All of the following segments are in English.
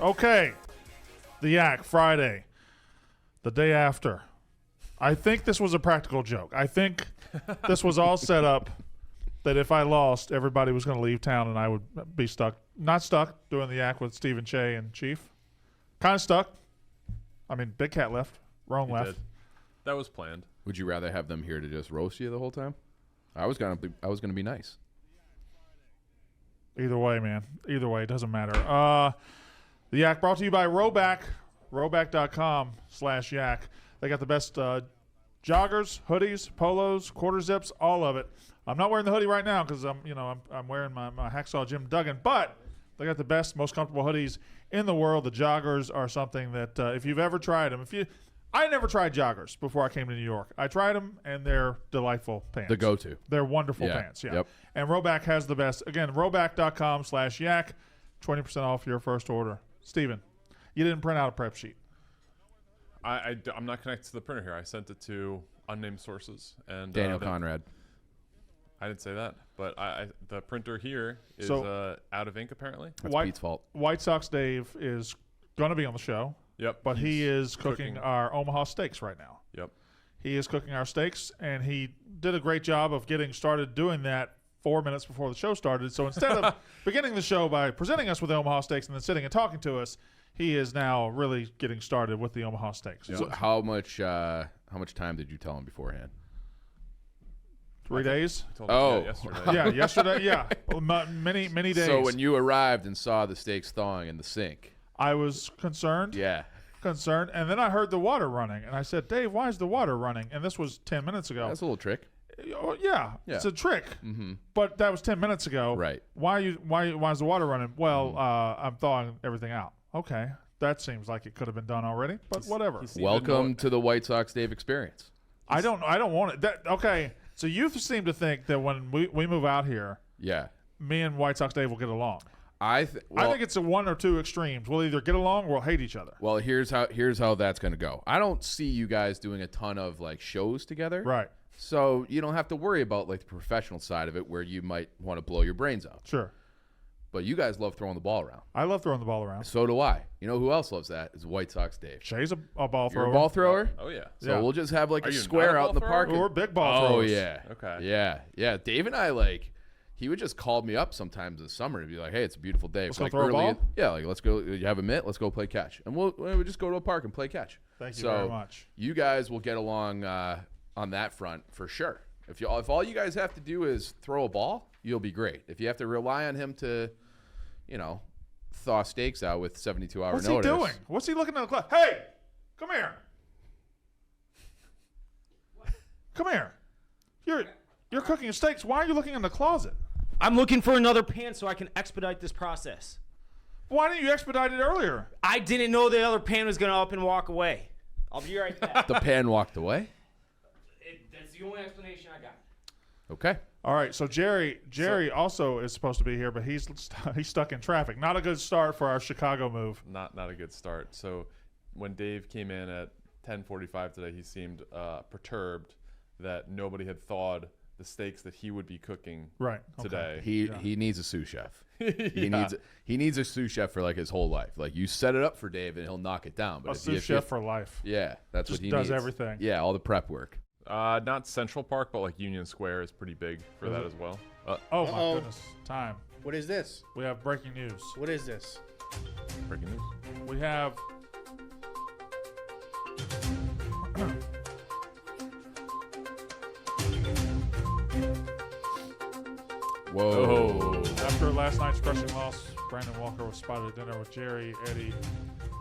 Okay. The Yak, Friday. The day after. I think this was a practical joke. I think this was all set up that if I lost, everybody was going to leave town and I would be stuck. Not stuck doing the Yak with Stephen Che and Chief. Kind of stuck. I mean, Big Cat left. Roan left. Did. That was planned. Would you rather have them here to just roast you the whole time? I was gonna be nice. Either way, man. Either way, it doesn't matter. The Yak brought to you by Roback. Roback.com/yak. They got the best joggers, hoodies, polos, quarter zips, all of it. I'm not wearing the hoodie right now because I'm wearing my Hacksaw Jim Duggan, but they got the best, most comfortable hoodies in the world. The joggers are something that if you've ever tried them, I never tried joggers before I came to New York. I tried them, and they're delightful pants. The go-to. They're wonderful pants, yeah. Yep. And Roback has the best. Again, roback.com/yak, 20% off your first order. Steven, you didn't print out a prep sheet. I'm not connected to the printer here. I sent it to unnamed sources. And Daniel Conrad. I didn't say that, but the printer here is out of ink apparently. That's Pete's fault. White Sox Dave is going to be on the show. Yep. But he is cooking our Omaha steaks right now. Yep. He is cooking our steaks, and he did a great job of getting started doing that 4 minutes before the show started. So instead of beginning the show by presenting us with the Omaha steaks and then sitting and talking to us, he is now really getting started with the Omaha steaks. So how much time did you tell him beforehand? 3 days. Yesterday. Yeah, yesterday. Yeah, many days. So when you arrived and saw the steaks thawing in the sink, I was concerned. Yeah. Concerned, and then I heard the water running, and I said, "Dave, why is the water running?" And this was 10 minutes ago. That's a little trick. Oh, yeah, it's a trick. Mm-hmm. But that was 10 minutes ago. Right. Why is the water running? Well, I'm thawing everything out. Okay, that seems like it could have been done already, but whatever. Welcome to the White Sox Dave experience. I don't want it. Okay, so you seem to think that when we move out here, me and White Sox Dave will get along. I think it's a one or two extremes. We'll either get along or we'll hate each other. Well, here's how that's going to go. I don't see you guys doing a ton of like shows together. Right. So you don't have to worry about like the professional side of it where you might want to blow your brains out. Sure. But you guys love throwing the ball around. I love throwing the ball around. So do I. You know who else loves that? Is White Sox Dave. Shay's a ball thrower. You're a ball thrower? Oh, yeah. So we'll just have like a square out in the park. We're big ball throwers. Oh, yeah. Okay. Yeah. Dave and I, he would just call me up sometimes this summer and be like, hey, it's a beautiful day. Let's go throw a ball? Let's go. You have a mitt? Let's go play catch. And we'll just go to a park and play catch. Thank you very much. You guys will get along on that front for sure. If all you guys have to do is throw a ball, you'll be great. If you have to rely on him to, thaw steaks out with 72-hour notice. What's he doing? What's he looking at the clock? Hey, come here. Come here. You're cooking steaks. Why are you looking in the closet? I'm looking for another pan so I can expedite this process. Why didn't you expedite it earlier? I didn't know the other pan was going to up and walk away. I'll be right back. The pan walked away? That's the only explanation I got. Okay. All right, so Jerry also is supposed to be here, but he's stuck in traffic. Not a good start for our Chicago move. Not a good start. So when Dave came in at 10:45 today, he seemed perturbed that nobody had thawed the steaks that he would be cooking today. He needs a sous chef. He needs a sous chef for like his whole life. Like you set it up for Dave and he'll knock it down. But a sous chef for life. Yeah, that's just what he does needs. everything. Yeah, all the prep work. Not Central Park, but like Union Square is pretty big for that as well. Oh my goodness! Time. What is this? We have breaking news. What is this? Breaking news. We have. Whoa. After last night's crushing loss, Brandon Walker was spotted at dinner with Jerry, Eddie,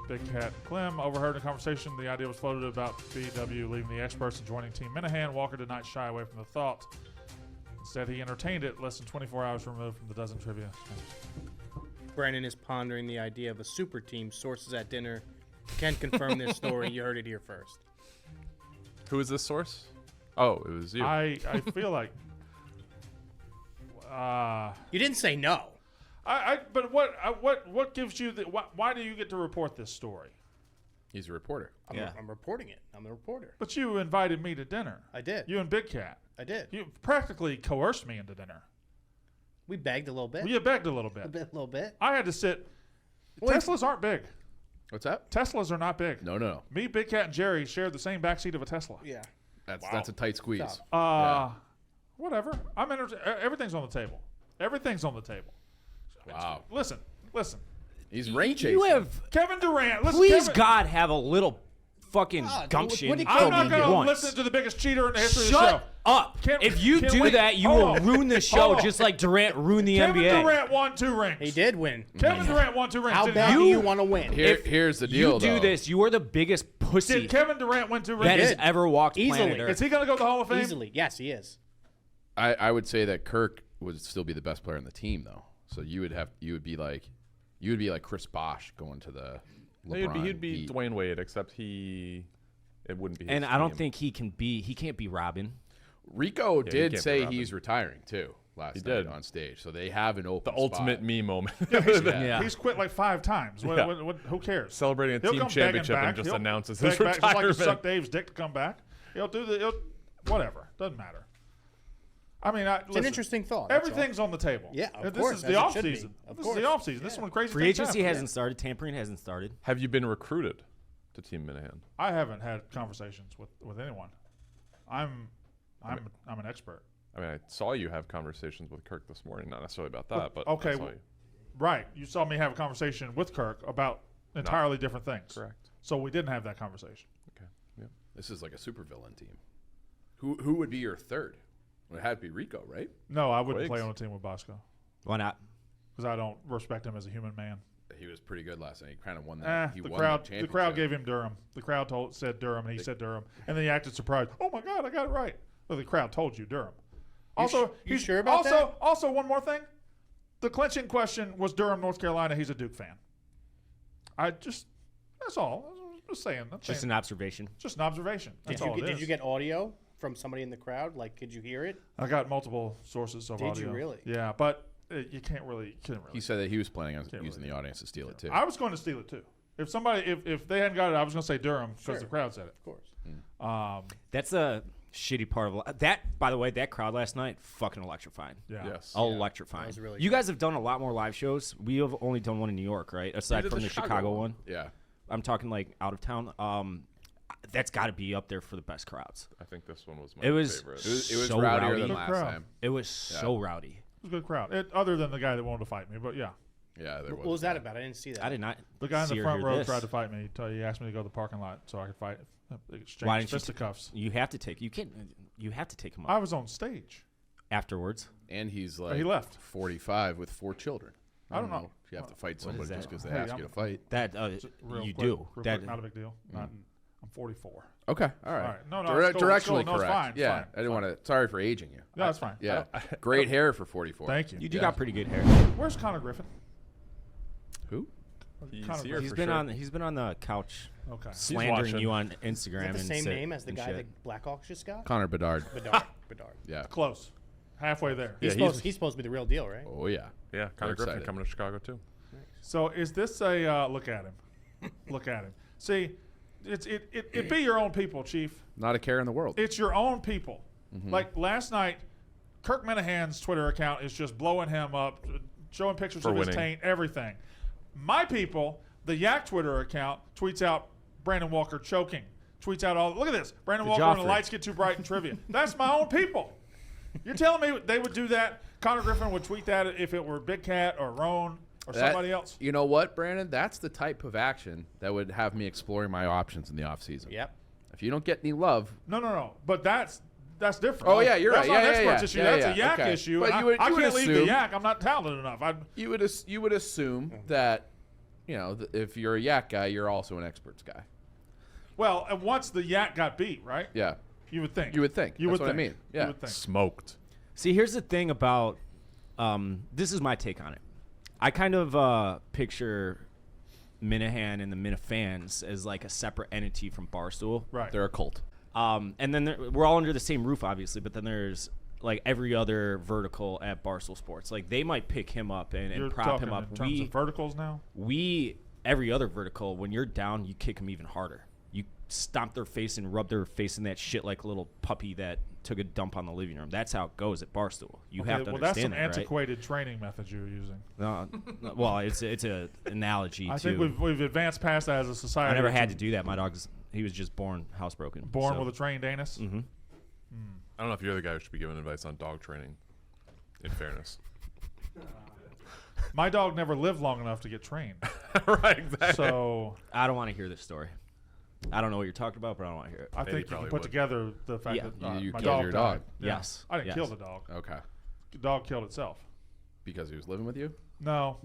Big Cat, Clem. Overheard a conversation. The idea was floated about BW leaving the experts and joining Team Minahan. Walker did not shy away from the thought. Instead, he entertained it less than 24 hours removed from the dozen trivia. Brandon is pondering the idea of a super team. Sources at dinner can confirm this story. You heard it here first. Who is this source? Oh, it was you. I feel like. You didn't say no. But what gives you the? Why do you get to report this story? He's a reporter. I'm reporting it. I'm the reporter. But you invited me to dinner. I did. You and Big Cat. I did. You practically coerced me into dinner. We begged a little bit. You begged a little bit. A little bit. I had to sit Teslas aren't big. What's that? Teslas are not big. No. Me, Big Cat, and Jerry shared the same backseat of a Tesla. Yeah. That's a tight squeeze. Whatever. Everything's on the table. Everything's on the table. Wow. Listen. He's ring chasing. You have, Kevin Durant. Listen, please, God, have a little fucking gumption. what do you I'm not going to once. listen to the biggest cheater in the history of the Shut show. up. If you do that, you will ruin the show just like Durant ruined the Kevin NBA. Durant won 2 rings. He did win. Kevin Durant won 2 rings. How didn't bad he? do you want to win? Here's the deal, You do though. this, you are the biggest pussy Did Kevin Durant win 2 rings? that has did. ever walked Easily. planet Earth. Is he going to go to the Hall of Fame? Easily. Yes, he is. I would say that Kirk would still be the best player on the team, though. So you would be like Chris Bosh going to the LeBron. He'd be Heat. Dwayne Wade, except it wouldn't be his And I don't team. think he can't be Robin. Rico he did can't be say Robin. he's retiring too last night did. on stage. So they have an open the ultimate spot. me moment. Yeah. He's quit like 5 times. Yeah. Who cares? Celebrating a He'll team come begging championship back. and just He'll announces beg his back, just like retirement. he sucked Dave's dick to come back. He'll whatever. Doesn't matter. I mean, It's an interesting thought. that's all. Everything's on the table. Yeah, of this course, is as the it off should be. season. Of This is course. the off season. This is when crazy Free things agency happen. hasn't started. Tampering hasn't started. Have you been recruited to Team Minahan? I haven't had conversations with anyone. I'm an expert. I mean, I saw you have conversations with Kirk this morning. Not necessarily about that, but okay, I saw you. Right. You saw me have a conversation with Kirk about entirely different things. Correct. So we didn't have that conversation. Okay. Yeah. This is like a supervillain team. Who would be your third? Well, it had to be Rico, right? No, I wouldn't Quakes. play on a team with Bosco Why not? because I don't respect him as a human man. He was pretty good last night. He kind of won that. He The won crowd, the the crowd championship. gave him Durham. The crowd said Durham, and he said Durham, and then he acted surprised. Oh my God, I got it right. Well, the crowd told you Durham. Also, you he's sure about that? Also, one more thing. The clinching question was Durham, North Carolina. He's a Duke fan. That's all. I'm just saying. Just an observation. Just an observation. That's all it is. Did you get audio from somebody in the crowd? Like, could you hear it? I got multiple sources of Did audio. you really? Yeah, but you couldn't really. He said that he was planning on Can't using really- the audience to steal it too. I was going to steal it too. If they hadn't got it, I was going to say Durham because Sure. the crowd said it. Of course. That's a shitty part of that. By the way, that crowd last night, fucking electrifying. Yeah. Yes. Electrifying. That was really you guys have done a lot more live shows. We have only done one in New York, right? Aside did from the the Chicago Chicago one. one. Yeah. I'm talking like out of town. That's got to be up there for the best crowds. I think this one was my It was- favorite. It was So rowdier rowdy. than Good last crowd. time. It was so rowdy. It was a good crowd. Other than the guy that wanted to fight me, but yeah. Yeah, there What was that about? I didn't see that. I did not. The guy in see the or front hear row this. tried to fight me. He asked me to go to the parking lot so I could fight. Why Exchange didn't you fisticuffs. You have to take. You can't. You have to take him I up was on stage. afterwards. And he's like he left. 45 with 4 children. I don't know. If you have to fight is somebody that? just because they Hey, ask I'm- you to fight. That Real you quick, do. real That quick, not a big deal. I'm 44. Okay, all right. right. No, it's cool, it's Directionally cool. No, it's correct. fine, it's yeah, fine, I didn't want to. Sorry for aging you. No, that's fine. Yeah, great hair for 44. Thank you. you do Yeah. got pretty good hair. Where's Connor Griffin? Who? He's Connor here Griffin. He's for been sure. on. He's been on the couch Okay. slandering watching. you on Is Instagram. that the and same sit name as the and guy shit. the Blackhawks just got? Connor Bedard. Bedard. Bedard. Yeah. Close. Halfway there. Yeah, He's supposed to be the real deal, right? Oh yeah. Yeah, Connor We're Griffin excited. coming to Chicago too. So is this a look at him? Look at him. See, it be your own people, Chief. Not a care in the world. It's your own people. Like last night, Kirk Minahan's Twitter account is just blowing him up, showing pictures For of his winning. taint, everything. My people, the Yak Twitter account, tweets out Brandon Walker choking. Tweets out all. Look at this. Brandon The Walker when the Joffrey. lights get too bright in trivia. That's my own people. You're telling me they would do that? Connor Griffin would tweet that if it were Big Cat or Roan or That- somebody else? You know what, Brandon? That's the type of action that would have me exploring my options in the offseason. Yep. If you don't get any love, No. But that's different. Oh, yeah, you're that's right. not Yeah, an yeah, expert's yeah. issue. Yeah, That's a yeah. Yak Okay. issue. But and you would- I you would can't leave the assume- Yak. I'm not talented enough. you would assume that, you know, if you're a Yak guy, you're also an experts guy. Well, and once the Yak got beat, right? Yeah. You would think. You would think. You That's would what I think. mean. Yeah. You would think. Smoked. See, here's the thing about this is my take on it. I kind of picture Minahan and the Minifans as like a separate entity from Barstool. Right. They're a cult. And then we're all under the same roof, obviously, but then there's like every other vertical at Barstool Sports. Like they might pick him up and You're prop talking him up. in terms of verticals now. Every other vertical, when you're down, you kick him even harder. stomp their face and rub their face in that shit like a little puppy that took a dump on the living room. That's how it goes at Barstool. You have to well, that's some understand that, antiquated training methods you're using. right? No, well, it's an analogy. I to, think we've advanced past that as a society. I never had to do that. My dog's he was just born housebroken. Born with a trained anus. Mm-hmm. I don't know if you're the guy who should be giving advice on dog training. In fairness. My dog never lived long enough to get trained. Right, exactly. So I don't want to hear this story. I don't know what you're talking about, but I don't want to hear it. I think you can probably put would. together the fact Yeah. that You my killed dog your died. dog. Yeah. Yes. I didn't Yes. kill the dog. Okay. The dog killed itself. Because he was living with you? No.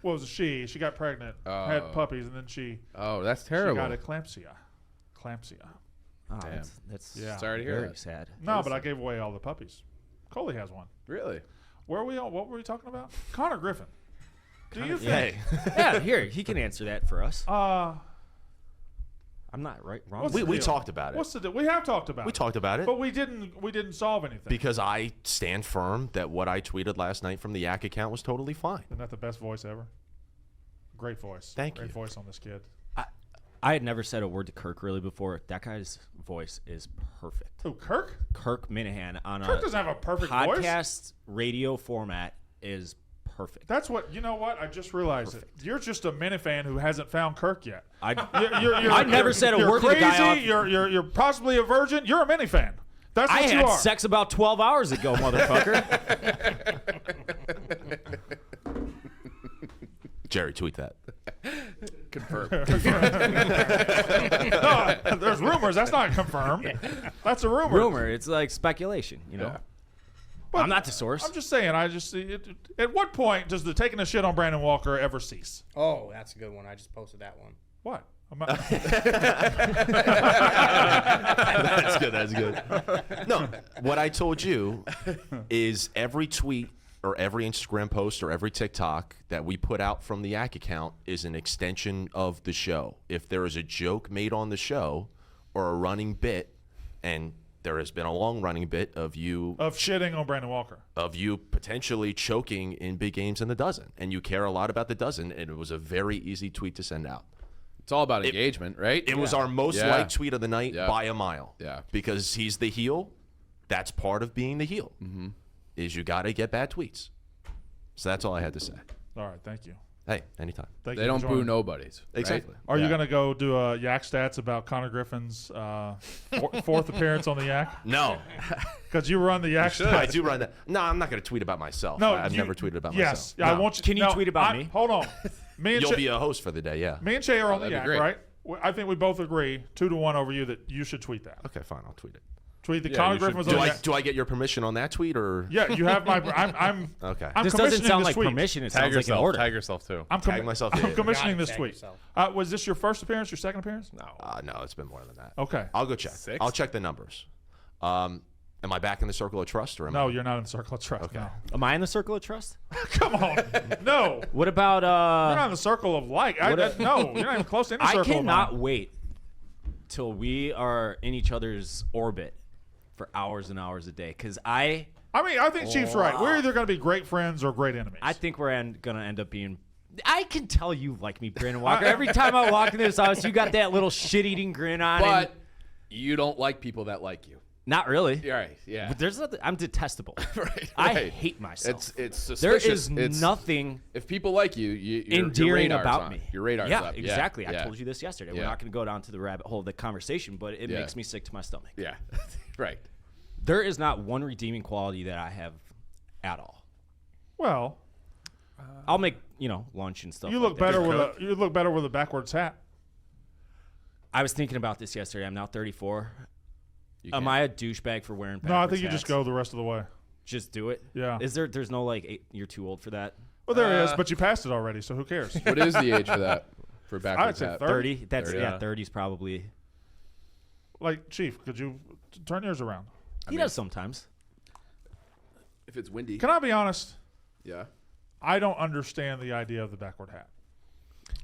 Well, it was a she. She got pregnant, had puppies, and then she Oh, that's terrible. got eclampsia. Eclampsia. Oh, Damn. that's Yeah. Sorry to hear very that. sad. No, but I gave away all the puppies. Coley has one. Really? Where are we on? What were we talking about? Connor Griffin. Do you Yeah. think? Yeah, here he can answer that for us. Uh, I'm not wrong. What's We the deal? talked about it. What's the deal? We have talked about We it. talked about it But we didn't solve anything. because I stand firm that what I tweeted last night from the Yak account was totally fine. Isn't that the best voice ever? Great voice. Thank Great you. voice on this kid. I had never said a word to Kirk really before. That guy's voice is perfect. Who, Kirk? Kirk Minahan on Kirk a doesn't have a perfect voice. podcast radio format is perfect. That's what, you know what? I just realized it. You're just a Minifan who hasn't found Kirk yet. I I never said a you're word to the crazy. guy off- You're possibly a virgin. You're a Minifan. That's what you had are. sex about 12 hours ago, motherfucker. Jerry, tweet that. Confirmed. No, there's rumors. That's not confirmed. That's a rumor. Rumor. It's like speculation, you know. Yeah. But I'm not the source. I'm just saying. I just at what point does the taking a shit on Brandon Walker ever cease? Oh, that's a good one. I just posted that one. What? I'm not, That's good. That's good. No, what I told you is every tweet or every Instagram post or every TikTok that we put out from the Yak account is an extension of the show. If there is a joke made on the show or a running bit, and there has been a long running bit of you of shitting on Brandon Walker. potentially choking in big games in the dozen, and you care a lot about the dozen, and it was a very easy tweet to send out. It's all about engagement, right? It was our most Yeah. liked tweet of the night Yeah. by a mile. Yeah. Because he's the heel. That's part of being the heel. Mm-hmm. Is you got to get bad tweets. So that's all I had to say. All right, thank you. Hey, anytime. Thank They you don't for boo joining. nobodies. right? Exactly. Are you Yeah. gonna go do a Yak stats about Connor Griffin's fourth appearance on the Yak? No, Because you run the Yak I stats. do run that. No, I'm not going to tweet about myself. No, I've you- never tweeted about yes, myself. I No. want you. Can you no, tweet about me? Hold on. Me and You'll Shay, be a host for the day, yeah. me and Shay are on the that'd be Yak, great. right? I think we both agree 2-1 over you that you should tweet that. Okay, fine. I'll tweet it. Tweet the Yeah, Connor you Griffin should was do on the Do I, Yak. do I get your permission on that tweet or? Yeah, you have my. I'm Okay. I'm This doesn't commissioning sound this like tweet. permission. It Tag sounds like an yourself. order. Tag yourself too. I'm, Tag myself, yeah. I'm commissioning Gotta this tag tweet. yourself. Was this your first appearance? Your second appearance? No. No, it's been more than that. Okay. I'll go check. Six? I'll check the numbers. Am I back in the circle of trust or am No, I? you're not in the circle of trust. Okay. No. Am I in the circle of trust? Come on. No. What about You're not in the circle of like. No, you're not even close to any I circle cannot of mine. wait till we are in each other's orbit for hours and hours a day because I think Chief's right. We're either going to be great friends or great enemies. think we're gonna end up being. I can tell you like me, Brandon Walker. Every time I walk into this house, you got that little shit-eating grin on. But and you don't like people that like you. not really. Yeah, right. Yeah. But there's nothing. I'm detestable. Right, I right. hate myself. It's there suspicious. is It's- nothing If people like you, your endearing radar's about on. me. Your radar's yeah, up. exactly. Yeah. I told you this yesterday. We're Yeah. not going to go down to the rabbit hole of the conversation, but it Yeah. makes me sick to my stomach. Yeah. Right. There is not one redeeming quality that I have at all. well, I'll make lunch and stuff. you like look that. better with a backwards hat. I was thinking about this yesterday. I'm now 34. You Am can't- I a douchebag for wearing? No, I backwards think you just hats? go the rest of the way. Just do it. Yeah. Is there? There's no like you're too old for that. Well, there is, but you passed it already, so who cares? What is the age for that? For I'd backwards say hat? 30. That's 30, yeah. yeah. 30's probably. Like, Chief, could you turn yours around? He does sometimes. If it's windy. Can I be honest? Yeah. I don't understand the idea of the backward hat.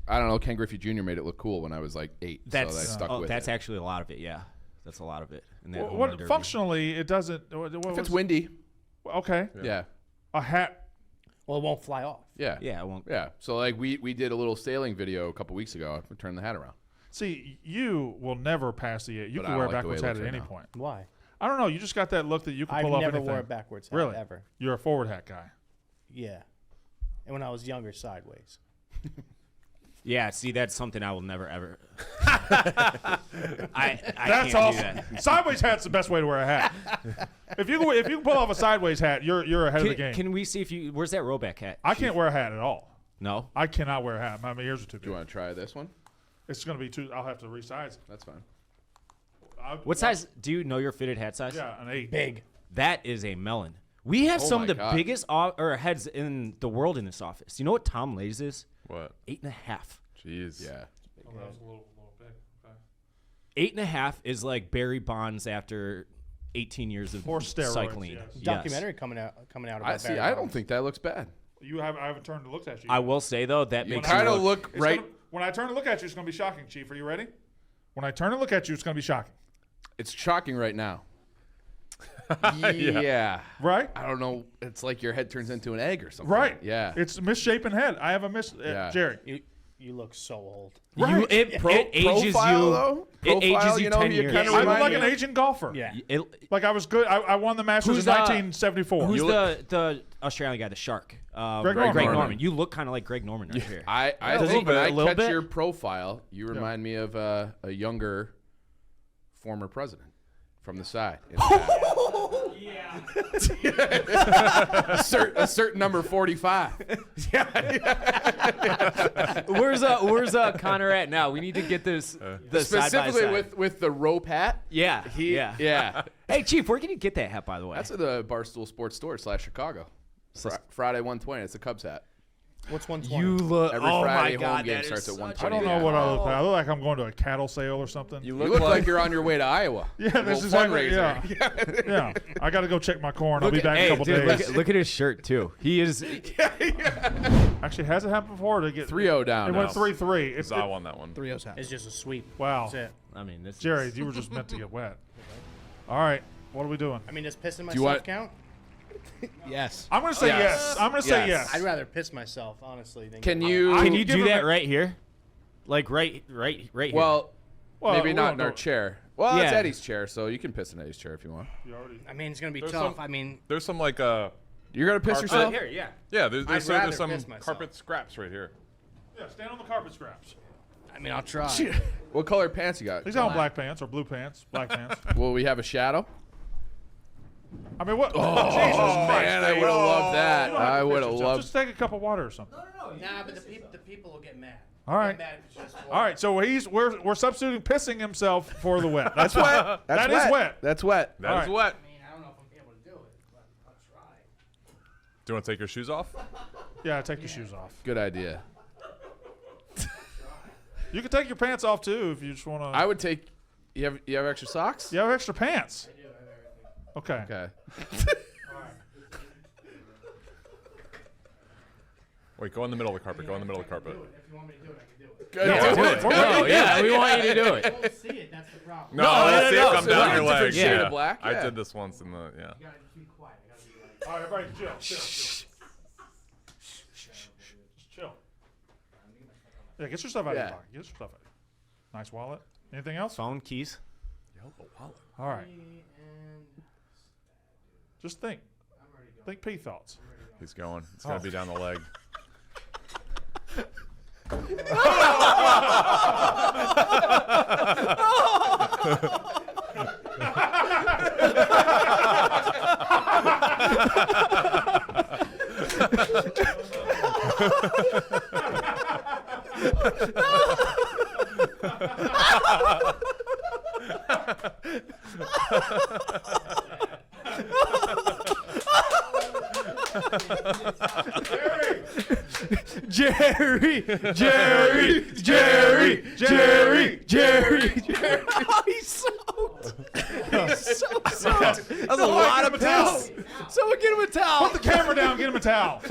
I don't know. Ken Griffey Jr. made it look cool when I was like 8. That's so I stuck with that's it. actually a lot of it. Yeah, that's a lot of it. And that home What run derby. functionally it doesn't. What If was- it's windy. okay, Yeah. a hat. Well, it won't fly off. Yeah. Yeah, it won't. Yeah. So like we did a little sailing video a couple weeks ago. I turned the hat around. See, you will never pass the age. You But can I wear don't a like the way backwards it hat looks at right any now. point. Why? I don't know. You just got that look that you can I've pull off never anything. wore a backwards hat Really? ever. You're a forward hat guy. Yeah. And when I was younger, sideways. Yeah, see, that's something I will never ever. I That's can't awesome. do that. Sideways hat's the best way to wear a hat. if you can pull off a sideways hat, you're ahead of the game. Can we see if you? Where's that rollback hat? I can't wear a hat at all. No. I cannot wear a hat. My ears are too Do you big. want to try this one? It's going to be too. I'll have to resize. That's fine. What size? Do you know your fitted hat size? Yeah, an 8. Big. That is a melon. We have Oh some my of the God. biggest heads in the world in this office. You know what Tom Lay's is? What? 8.5. Jeez. Yeah. Oh, that was a little big. Okay. 8.5 is like Barry Bonds after 18 years of Or steroids, cycling. yes. Yes. Documentary coming out about I see. Barry I don't Bonds. think that looks bad. I haven't turned to look at you. I will say though that You makes kind you of look It's right. gonna- when I turn to look at you, it's going to be shocking, Chief. Are you ready? When I turn to look at you, it's going to be shocking. It's shocking right now. Yeah. Right? I don't know. It's like your head turns into an egg or something. Right. Yeah. It's a misshapen head. I have a Yeah. Jerry. You look so old. You, it ages profile, you. though? It ages Profile, you you know, 10 you years. kinda I look remind like me an of- aging golfer. Yeah. It- Like I was good. I won the Masters Who's in the- 1974. Who's You the Australian guy, the shark? Greg Norman. Norman. You look kind of like Greg Norman right here. I A little think when bit, I a little catch bit. your profile, you remind me of a younger former president from the side. In the back. a certain number 45. Where's Connor at now? We need to get this the Specifically side by side. with the rope hat. Yeah. Yeah. Hey Chief, where can you get that hat by the way? That's at the Barstool Sports Store / Chicago. Friday 120. It's a Cubs hat. What's 120? you look. Every oh Friday my home God, game that is starts at such 1:20. I don't know Yeah. what I look like. I look like I'm going to a cattle sale or something. You look like you're on your way to Iowa. Yeah, A this is little exactly. fundraiser. Yeah. I got to go check my corn. I'll Look be at- back in hey, a couple dude, days. Look at his shirt too. He is. Actually, has it happened before to get 3-0 down. It now. went 3-3. It's I won that one. 3-0's hat. It's just a sweep. Wow. That's it. I mean, this. Jerry, you were just meant to get wet. All right, what are we doing? I mean, does pissing you myself want- count? Yes. I'm going to say Yes. yes. I'm going to say Yes. yes. I'd rather piss myself, honestly. Than Can get you? I Can will you give do him that a- right here? Like right here. Well, Well, maybe we not don't in our go- chair. Well, it's Yeah. Eddie's chair, so you can piss in Eddie's chair if you want. I mean, it's gonna be There's tough. some- I mean, There's some like You're gonna piss Carpet. yourself? here, yeah. yeah. There's I'd some, rather there's some piss myself. carpet scraps right here. Yeah, stand on the carpet scraps. I'll try. What color pants you got? He's got on black pants or blue pants, black pants. Will we have a shadow? I mean, what? Oh, Jesus man, Christ, I Dave. would have loved You that. don't have to I piss would have yourself. loved. Just take a cup of water or something. Nah, but the people will get mad. All right. Get mad if it's just All right, so we're substituting pissing himself for the wet. That's wet. That is wet. That's wet. That is All right. wet. I mean, I don't know if I'm able to do it, but I'll try. Do you want to take your shoes off? Yeah, take your shoes off. Good idea. You can take your pants off too if you just want to. I would take. You have extra socks? You have extra pants. Okay. Okay. Wait, go in the middle of the carpet. Go in the middle of the carpet. If you want me to do it, I can do it. Good. Yeah, Do we're- it. we're- No, yeah, we want you to do You it. don't see it. That's the problem. No, no, that's no. it. Come So down we're your a different legs. shade Yeah. of black, I yeah. did this once in the yeah. You gotta just be quiet. I gotta be like. All right, everybody, chill. Just chill. Yeah, get your stuff out of Yeah. your pocket. Get your stuff out. Nice wallet. Anything else? Phone, keys. All right. And Just think. I'm ready to go. Think pee thoughts. He's going. It's gonna be down the leg. Jerry. Oh, he's soaked. He's so soaked. That's a lot of piss. Someone get him a towel. Put the camera down. Get him a towel.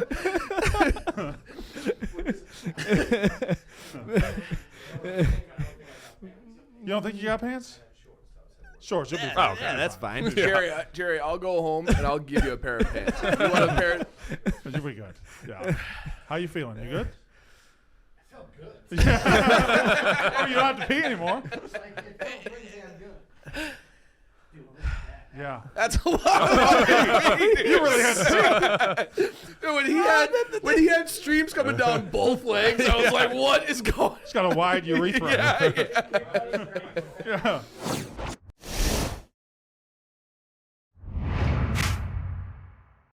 You don't think you got pants? Shorts. You'll be fine. Oh, okay. Yeah, that's fine. Jerry, I'll go home and I'll give you a pair of pants. You want a pair? You'll be good. Yeah. How you feeling? You good? I feel Oh, you don't have to pee anymore. Yeah. That's a lot. You really had to pee. when he had streams coming down both legs, I was like, "What is going?" He's got a wide urethra. Yeah. Yeah.